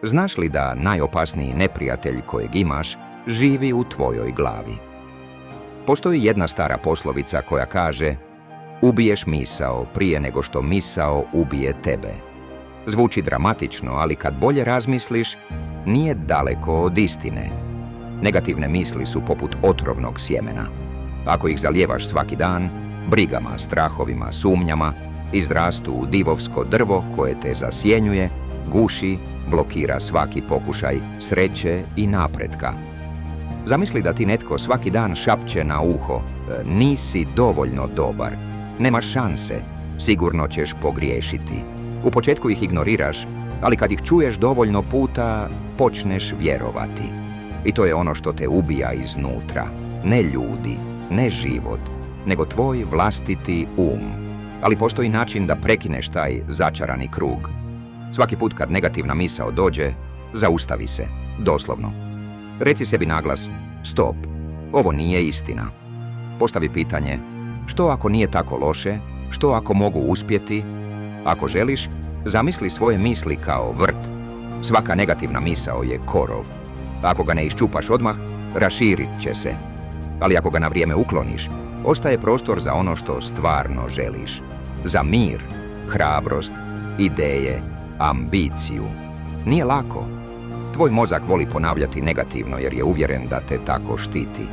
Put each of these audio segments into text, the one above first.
Znaš li da najopasniji neprijatelj kojeg imaš živi u tvojoj glavi? Postoji jedna stara poslovica koja kaže: ubiješ misao prije nego što misao ubije tebe. Zvuči dramatično, ali kad bolje razmisliš, nije daleko od istine. Negativne misli su poput otrovnog sjemena. Ako ih zalijevaš svaki dan, brigama, strahovima, sumnjama, izrastu u divovsko drvo koje te zasjenjuje, guši, blokira svaki pokušaj sreće i napretka. Zamisli da ti netko svaki dan šapće na uho: nisi dovoljno dobar, nemaš šanse, sigurno ćeš pogriješiti. U početku ih ignoriraš, ali kad ih čuješ dovoljno puta, počneš vjerovati. I to je ono što te ubija iznutra. Ne ljudi, ne život, nego tvoj vlastiti um. Ali postoji način da prekineš taj začarani krug. Svaki put kad negativna misao dođe, zaustavi se, doslovno. Reci sebi naglas: stop, ovo nije istina. Postavi pitanje: što ako nije tako loše? Što ako mogu uspjeti? Ako želiš, zamisli svoje misli kao vrt. Svaka negativna misao je korov. Ako ga ne iščupaš odmah, raširit će se. Ali ako ga na vrijeme ukloniš, ostaje prostor za ono što stvarno želiš. Za mir, hrabrost, ideje, ambiciju. Nije lako. Tvoj mozak voli ponavljati negativno jer je uvjeren da te tako štiti.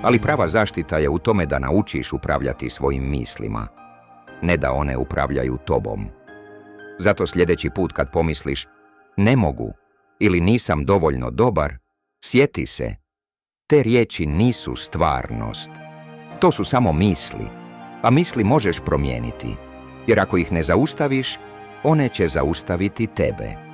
Ali prava zaštita je u tome da naučiš upravljati svojim mislima, ne da one upravljaju tobom. Zato sljedeći put kad pomisliš: ne mogu ili nisam dovoljno dobar, sjeti se, te riječi nisu stvarnost. To su samo misli, a misli možeš promijeniti, jer ako ih ne zaustaviš, one će zaustaviti tebe.